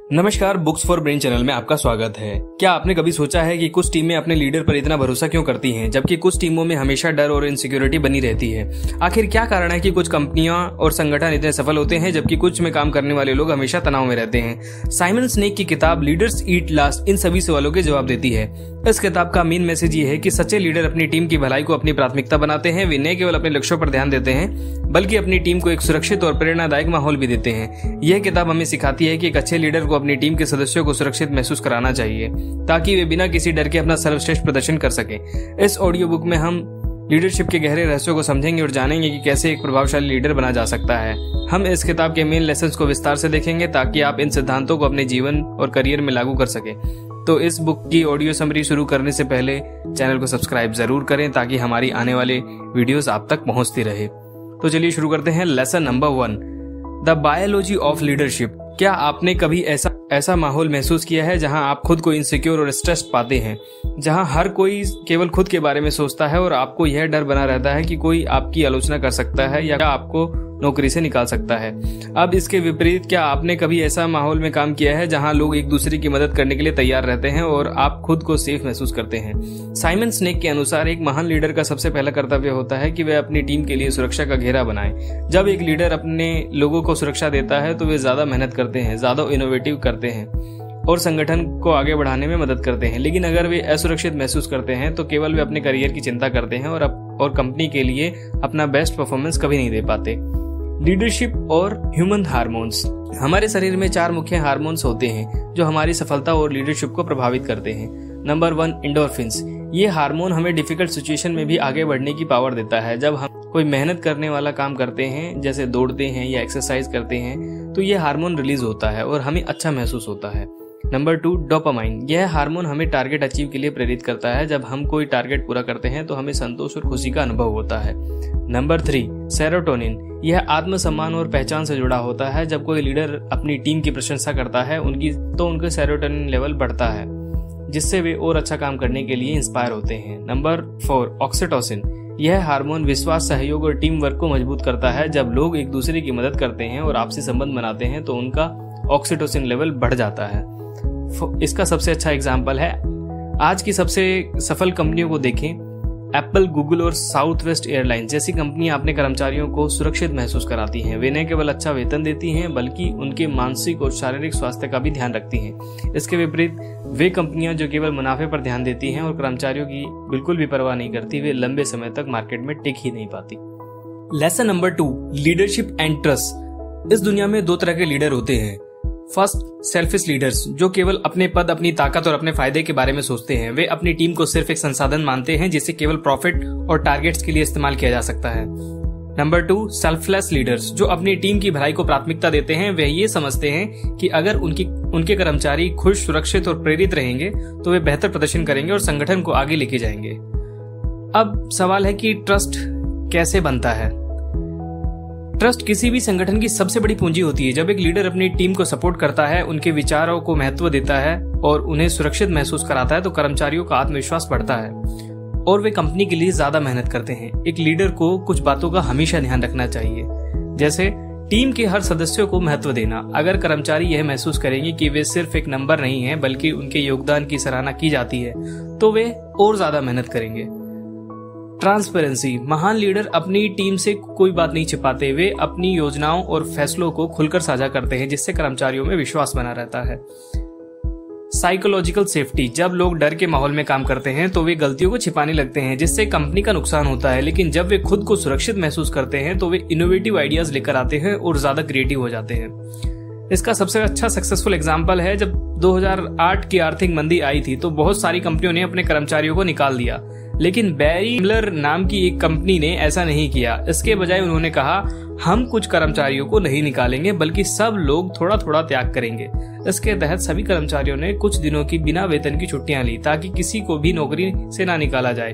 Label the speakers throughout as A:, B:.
A: नमस्कार, books for brain channel में आपका स्वागत है। क्या आपने कभी सोचा है कि कुछ टीमें अपने लीडर पर इतना भरोसा क्यों करती हैं, जबकि कुछ टीमों में हमेशा डर और इनसिक्योरिटी बनी रहती है? आखिर क्या कारण है कि कुछ कंपनियां और संगठन इतने सफल होते हैं जबकि कुछ में काम करने वाले लोग हमेशा तनाव में रहते हैं? साइमन सिनेक की किताब लीडर्स ईट लास्ट इन सभी सवालों के जवाब देती है। इस किताब का मेन मैसेज ये है कि सच्चे लीडर अपनी टीम की भलाई को अपनी प्राथमिकता बनाते हैं। वे न केवल अपने लक्ष्यों पर ध्यान देते हैं बल्कि अपनी टीम को एक सुरक्षित और प्रेरणादायक माहौल भी देते हैं। यह किताब हमें सिखाती है कि एक अच्छे लीडर को अपनी टीम के सदस्यों को सुरक्षित महसूस कराना चाहिए ताकि वे बिना किसी डर के अपना सर्वश्रेष्ठ प्रदर्शन कर सके। इस ऑडियो बुक में हम लीडरशिप के गहरे रहस्यों को समझेंगे और जानेंगे कि कैसे एक प्रभावशाली लीडर बना जा सकता है। हम इस किताब के मेन लेसन्स को विस्तार से देखेंगे ताकि आप इन सिद्धांतों को अपने जीवन और करियर में लागू कर सकें। तो इस बुक की ऑडियो समरी शुरू करने से पहले चैनल को सब्सक्राइब जरूर करें ताकि हमारी आने वाले वीडियोस आप तक पहुंचती रहे। तो चलिए शुरू करते हैं। Lesson number 1, the biology of leadership. क्या आपने कभी ऐसा माहौल महसूस किया है जहां आप खुद को इनसिक्योर और स्ट्रेस्ड पाते हैं, जहां हर कोई केवल खुद के बारे में सोचता है और आपको यह डर बना रहता है कि कोई आपकी आलोचना कर सकता है या आपको नौकरी से निकाल सकता है? अब इसके विपरीत, क्या आपने कभी ऐसा माहौल में काम किया है जहां लोग एक दूसरे की मदद करने के लिए तैयार रहते हैं और आप खुद को सेफ महसूस करते हैं? साइमन सिनेक के अनुसार एक महान लीडर का सबसे पहला कर्तव्य होता है कि वह अपनी टीम के लिए सुरक्षा का घेरा बनाए। जब एक लीडर अपने लोगों को सुरक्षा देता है तो वे ज्यादा मेहनत करते हैं, ज्यादा इनोवेटिव करते हैं और संगठन को आगे बढ़ाने में मदद करते हैं। लेकिन अगर वे असुरक्षित महसूस करते हैं तो केवल वे अपने करियर की चिंता करते हैं और कंपनी के लिए अपना बेस्ट परफॉर्मेंस कभी नहीं दे पाते। लीडरशिप और ह्यूमन हार्मोन्स। हमारे शरीर में 4 मुख्य हार्मोन्स होते हैं जो हमारी सफलता और लीडरशिप को प्रभावित करते हैं। Number 1, endorphins. ये हार्मोन हमें डिफिकल्ट सिचुएशन में भी आगे बढ़ने की पावर देता है। जब हम कोई मेहनत करने वाला काम करते हैं, जैसे दौड़ते हैं या एक्सरसाइज करते हैं, तो यह हार्मोन रिलीज होता है और हमें अच्छा महसूस होता है। Number 2, dopamine. यह हार्मोन हमें टारगेट अचीव के लिए प्रेरित करता है। जब हम कोई टारगेट पूरा करते हैं तो हमें संतोष और खुशी का अनुभव होता है। Number 3, serotonin. यह आत्मसम्मान और पहचान से जुड़ा होता है। जब कोई लीडर अपनी टीम की प्रशंसा करता है उनके सेरोटोनिन लेवल बढ़ता है, जिससे वे और अच्छा काम करने के लिए इंस्पायर होते हैं। Number 4, oxytocin. यह हार्मोन विश्वास, सहयोग और टीम वर्क को मजबूत करता है। जब लोग एक दूसरे की मदद करते हैं और आपसी संबंध बनाते हैं तो उनका ऑक्सीटोसिन लेवल बढ़ जाता है। इसका सबसे अच्छा एग्जाम्पल है, आज की सबसे सफल कंपनियों को देखें। एप्पल, गूगल और साउथ वेस्ट एयरलाइंस जैसी कंपनियां अपने कर्मचारियों को सुरक्षित महसूस कराती हैं। वे न केवल अच्छा वेतन देती हैं बल्कि उनके मानसिक और शारीरिक स्वास्थ्य का भी ध्यान रखती हैं। इसके विपरीत वे कंपनियां जो केवल मुनाफे पर ध्यान देती हैं और कर्मचारियों की बिल्कुल भी परवाह नहीं करती, वे लंबे समय तक मार्केट में टिक ही नहीं पाती। Lesson number 2, leadership and trust. इस दुनिया में 2 तरह के लीडर होते हैं। फर्स्ट, सेल्फिश लीडर्स, जो केवल अपने पद, अपनी ताकत और अपने फायदे के बारे में सोचते हैं। वे अपनी टीम को सिर्फ एक संसाधन मानते हैं जिसे केवल प्रॉफिट और टारगेट्स के लिए इस्तेमाल किया जा सकता है। नंबर 2, सेल्फलेस लीडर्स, जो अपनी टीम की भलाई को प्राथमिकता देते हैं। वे ये समझते हैं कि अगर उनके कर्मचारी खुश, सुरक्षित और प्रेरित रहेंगे तो वे बेहतर प्रदर्शन करेंगे और संगठन को आगे लेके जाएंगे। अब सवाल है कि ट्रस्ट कैसे बनता है? ट्रस्ट किसी भी संगठन की सबसे बड़ी पूंजी होती है। जब एक लीडर अपनी टीम को सपोर्ट करता है, उनके विचारों को महत्व देता है और उन्हें सुरक्षित महसूस कराता है तो कर्मचारियों का आत्मविश्वास बढ़ता है और वे कंपनी के लिए ज्यादा मेहनत करते हैं। एक लीडर को कुछ बातों का हमेशा ध्यान रखना चाहिए, जैसे टीम के हर सदस्यों को महत्व देना। अगर कर्मचारी यह महसूस करेंगे कि वे सिर्फ एक नंबर नहीं है बल्कि उनके योगदान की सराहना की जाती है तो वे और ज्यादा मेहनत करेंगे। ट्रांसपेरेंसी। महान लीडर अपनी टीम से कोई बात नहीं छिपाते। वे अपनी योजनाओं और फैसलों को खुलकर साझा करते हैं जिससे कर्मचारियों में विश्वास बना रहता है। Psychological safety. जब लोग डर के माहौल में काम करते हैं तो वे गलतियों को छिपाने लगते हैं जिससे कंपनी का नुकसान होता है। लेकिन जब वे खुद को सुरक्षित महसूस करते हैं तो वे इनोवेटिव आइडियाज लेकर आते हैं और ज्यादा क्रिएटिव हो जाते हैं। इसका सबसे अच्छा सक्सेसफुल एग्जाम्पल है, जब 2008 की आर्थिक मंदी आई थी तो बहुत सारी कंपनियों ने अपने कर्मचारियों को निकाल दिया, लेकिन बैरी मिलर नाम की एक कंपनी ने ऐसा नहीं किया। इसके बजाय उन्होंने कहा, हम कुछ कर्मचारियों को नहीं निकालेंगे बल्कि सब लोग थोड़ा थोड़ा त्याग करेंगे। इसके तहत सभी कर्मचारियों ने कुछ दिनों की बिना वेतन की छुट्टियां ली ताकि किसी को भी नौकरी से ना निकाला जाए।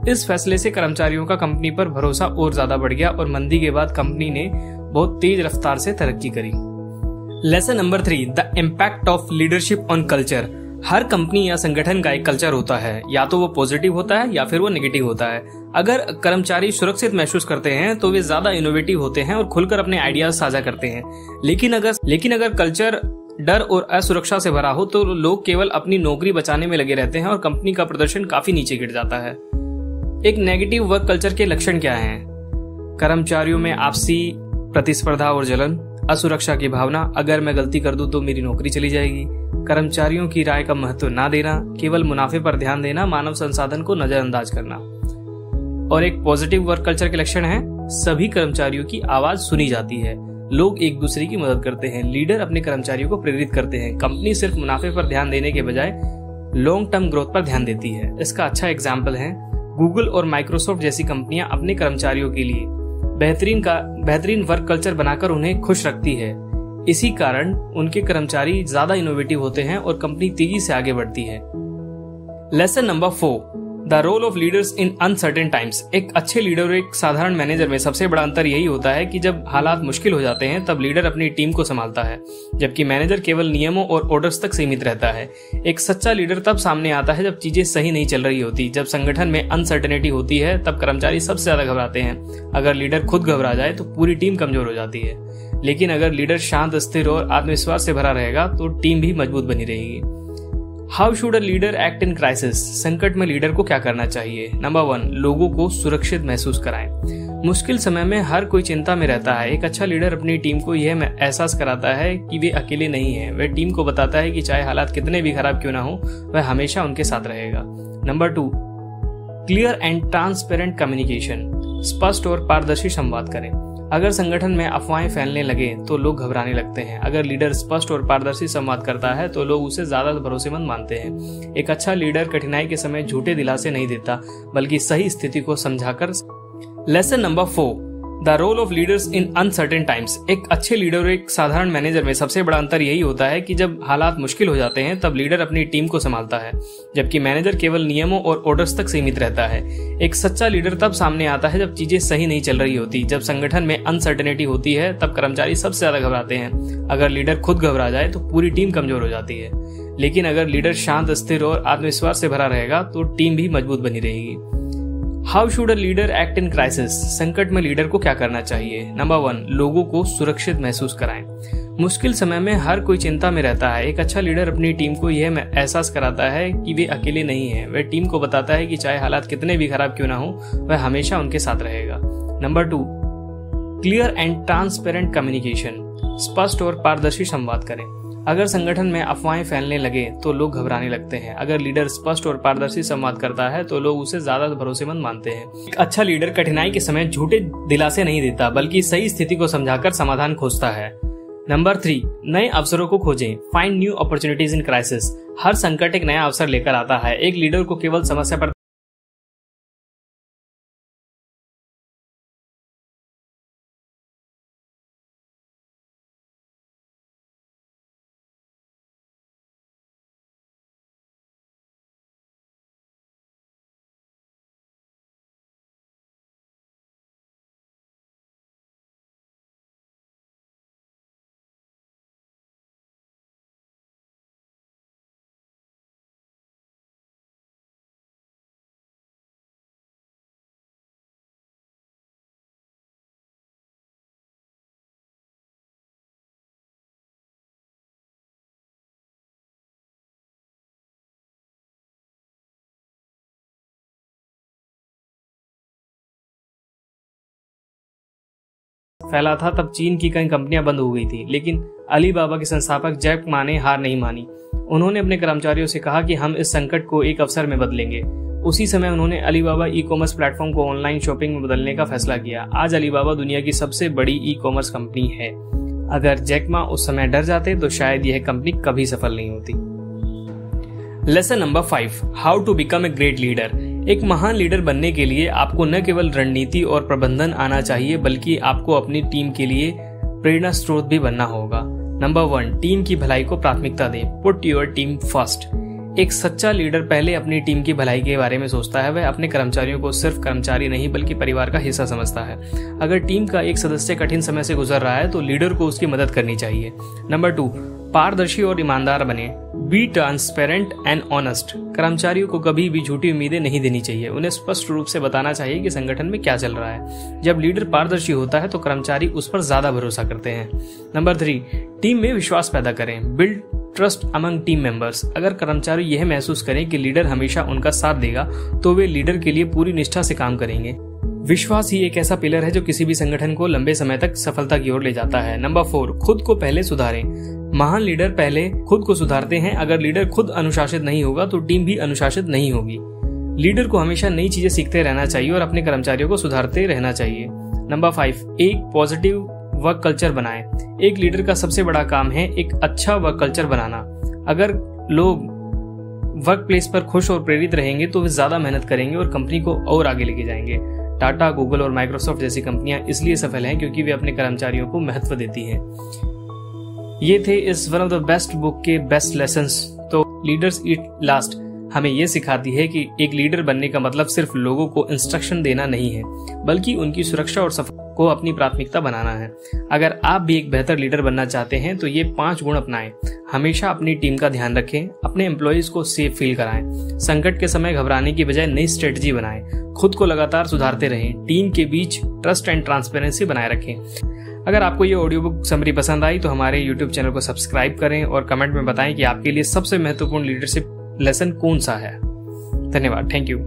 A: इस फैसले से कर्मचारियों का कंपनी पर भरोसा और ज्यादा बढ़ गया और मंदी के बाद कंपनी ने बहुत तेज रफ्तार से तरक्की करी। Lesson number 3, the impact of leadership on culture. Her company या संगठन का एक कल्चर होता है, या तो वो पॉजिटिव होता है या फिर वो नेगेटिव होता है। अगर कर्मचारी सुरक्षित महसूस करते हैं तो वे ज्यादा इनोवेटिव होते हैं और खुलकर अपने आइडियाज साझा करते हैं। लेकिन अगर कल्चर डर और असुरक्षा से भरा हो तो लोग केवल अपनी नौकरी बचाने में लगे रहते हैं और कंपनी का प्रदर्शन काफी नीचे गिर जाता है। एक नेगेटिव वर्क कल्चर के लक्षण क्या हैं? कर्मचारियों में आपसी प्रतिस्पर्धा और जलन, असुरक्षा की भावना, अगर मैं गलती कर दूं तो मेरी नौकरी चली जाएगी, कर्मचारियों की राय का महत्व ना देना, केवल मुनाफे पर ध्यान देना, मानव संसाधन को नजरअंदाज करना। और एक पॉजिटिव वर्क कल्चर के लक्षण है, सभी कर्मचारियों की आवाज सुनी जाती है, लोग एक दूसरे की मदद करते हैं, लीडर अपने कर्मचारियों को प्रेरित करते हैं, कंपनी सिर्फ मुनाफे पर ध्यान देने के बजाय लॉन्ग टर्म ग्रोथ पर ध्यान देती है। इसका अच्छा एग्जाम्पल है गूगल और माइक्रोसॉफ्ट जैसी कंपनियां अपने कर्मचारियों के लिए बेहतरीन वर्क कल्चर बनाकर उन्हें खुश रखती है। इसी कारण उनके कर्मचारी ज्यादा इनोवेटिव होते हैं और कंपनी तेजी से आगे बढ़ती है। Lesson number 4, the role of leaders in uncertain times. एक अच्छे लीडर और एक साधारण मैनेजर में सबसे बड़ा अंतर यही होता है कि जब हालात मुश्किल हो जाते हैं तब लीडर अपनी टीम को संभालता है, जबकि मैनेजर केवल नियमों और ऑर्डर्स तक सीमित रहता है। एक सच्चा लीडर तब सामने आता है जब चीजें सही नहीं चल रही होती, जब संगठन में अनसर्टेनिटी होती है, तब कर्मचारी सबसे ज्यादा घबराते हैं। अगर लीडर खुद घबरा जाए तो पूरी टीम कमजोर हो जाती है, लेकिन अगर लीडर शांत, स्थिर और आत्मविश्वास से भरा रहेगा तो टीम भी मजबूत बनी रहेगी। How should a leader act in crisis? संकट में लीडर को क्या करना चाहिए? नंबर 1, लोगों को सुरक्षित महसूस कराएं। मुश्किल समय में हर कोई चिंता में रहता है। एक अच्छा लीडर अपनी टीम को यह एहसास कराता है कि वे अकेले नहीं हैं। वह टीम को बताता है कि चाहे हालात कितने भी खराब क्यों ना हो, वह हमेशा उनके साथ रहेगा। Number 2, clear and transparent communication. स्पष्ट और पारदर्शी संवाद करें। अगर संगठन में अफवाहें फैलने लगे तो लोग घबराने लगते हैं। अगर लीडर स्पष्ट और पारदर्शी संवाद करता है तो लोग उसे ज्यादा भरोसेमंद मानते हैं। एक अच्छा लीडर कठिनाई के समय झूठे दिलासे नहीं देता, बल्कि सही स्थिति को समझाकर। Lesson number 4, the role of leaders in uncertain times. एक अच्छे लीडर और एक साधारण मैनेजर में सबसे बड़ा अंतर यही होता है कि जब हालात मुश्किल हो जाते हैं तब लीडर अपनी टीम को संभालता है, जबकि मैनेजर केवल नियमों और ऑर्डर्स तक सीमित रहता है। एक सच्चा लीडर तब सामने आता है जब चीजें सही नहीं चल रही होती, जब संगठन में अनसर्टेनिटी होती है, तब कर्मचारी सबसे ज्यादा घबराते हैं। अगर लीडर खुद घबरा जाए तो पूरी टीम कमजोर हो जाती है, लेकिन अगर लीडर शांत, स्थिर और आत्मविश्वास से भरा रहेगा तो टीम भी मजबूत बनी रहेगी। How should a leader act in crisis? संकट में लीडर को क्या करना चाहिए? नंबर 1, लोगों को सुरक्षित महसूस कराएं। मुश्किल समय में हर कोई चिंता में रहता है। एक अच्छा लीडर अपनी टीम को यह एहसास कराता है कि वे अकेले नहीं हैं। वह टीम को बताता है कि चाहे हालात कितने भी खराब क्यों ना हो, वह हमेशा उनके साथ रहेगा। Number 2, clear and transparent communication. स्पष्ट और पारदर्शी संवाद करें। अगर संगठन में अफवाहें फैलने लगे तो लोग घबराने लगते हैं। अगर लीडर स्पष्ट और पारदर्शी संवाद करता है तो लोग उसे ज्यादा भरोसेमंद मानते हैं। एक अच्छा लीडर कठिनाई के समय झूठे दिलासे नहीं देता, बल्कि सही स्थिति को समझाकर समाधान खोजता है। नंबर 3, नए अवसरों को खोजें। Find new opportunities in crisis. हर संकट एक नया अवसर लेकर आता है। एक लीडर को केवल समस्या पर फैला था तब चीन की कई कंपनियां बंद हो गई थी, लेकिन अलीबाबा के संस्थापक जैक मा ने हार नहीं मानी। उन्होंने अपने कर्मचारियों से कहा कि हम इस संकट को एक अवसर में बदलेंगे। उसी समय उन्होंने अलीबाबा ई कॉमर्स प्लेटफॉर्म को ऑनलाइन शॉपिंग में बदलने का फैसला किया। आज अलीबाबा दुनिया की सबसे बड़ी ई कॉमर्स कंपनी है। अगर जैक मा उस समय डर जाते तो शायद यह कंपनी कभी सफल नहीं होती। Lesson number 5, how to become a great leader. एक महान लीडर बनने के लिए आपको न केवल रणनीति और प्रबंधन आना चाहिए, बल्कि आपको अपनी टीम के लिए प्रेरणा स्रोत भी बनना होगा। नंबर 1, टीम की भलाई को प्राथमिकता दें। Put your team first. एक सच्चा लीडर पहले अपनी टीम की भलाई के बारे में सोचता है। वह अपने कर्मचारियों को सिर्फ कर्मचारी नहीं बल्कि परिवार का हिस्सा समझता है। अगर टीम का एक सदस्य कठिन समय से गुजर रहा है तो लीडर को उसकी मदद करनी चाहिए। नंबर 2, पारदर्शी और ईमानदार बने। Be transparent and honest. कर्मचारियों को कभी भी झूठी उम्मीदें नहीं देनी चाहिए, उन्हें स्पष्ट रूप से बताना चाहिए कि संगठन में क्या चल रहा है। जब लीडर पारदर्शी होता है तो कर्मचारी उस पर ज्यादा भरोसा करते हैं। नंबर 3, टीम में विश्वास पैदा करें। Build trust among team members. अगर कर्मचारी यह महसूस करें कि लीडर हमेशा उनका साथ देगा तो वे लीडर के लिए पूरी निष्ठा से काम करेंगे। विश्वास ही एक ऐसा पिलर है जो किसी भी संगठन को लंबे समय तक सफलता की ओर ले जाता है। नंबर 4, खुद को पहले सुधारें। महान लीडर पहले खुद को सुधारते हैं। अगर लीडर खुद अनुशासित नहीं होगा तो टीम भी अनुशासित नहीं होगी। लीडर को हमेशा नई चीजें सीखते रहना चाहिए और अपने कर्मचारियों को सुधारते रहना चाहिए। नंबर 5, एक पॉजिटिव वर्क कल्चर बनाएं। एक लीडर का सबसे बड़ा काम है एक अच्छा वर्क कल्चर बनाना। अगर लोग वर्क प्लेस पर खुश और प्रेरित रहेंगे तो वे ज्यादा मेहनत करेंगे और कंपनी को और आगे लेके जाएंगे। टाटा, गूगल और माइक्रोसॉफ्ट जैसी कंपनियां इसलिए सफल हैं क्योंकि वे अपने कर्मचारियों को महत्व देती हैं। ये थे इस one of the best book के बेस्ट लेसन्स। तो लीडर्स ईट लास्ट हमें यह सिखाती है कि एक लीडर बनने का मतलब सिर्फ लोगों को इंस्ट्रक्शन देना नहीं है, बल्कि उनकी सुरक्षा और सफलता को अपनी प्राथमिकता बनाना है। अगर आप भी एक बेहतर लीडर बनना चाहते हैं तो ये 5 गुण अपनाएं। हमेशा अपनी टीम का ध्यान रखें, अपने एम्प्लॉइज को सेफ फील कराएं, संकट के समय घबराने की बजाय नई स्ट्रेटजी बनाएं, खुद को लगातार सुधारते रहें, टीम के बीच ट्रस्ट एंड ट्रांसपेरेंसी बनाए रखें। अगर आपको ये ऑडियो बुक समरी पसंद आई तो हमारे YouTube चैनल को सब्सक्राइब करें और कमेंट में बताएं कि आपके लिए सबसे महत्वपूर्ण लीडरशिप लेसन कौन सा है। धन्यवाद। Thank you.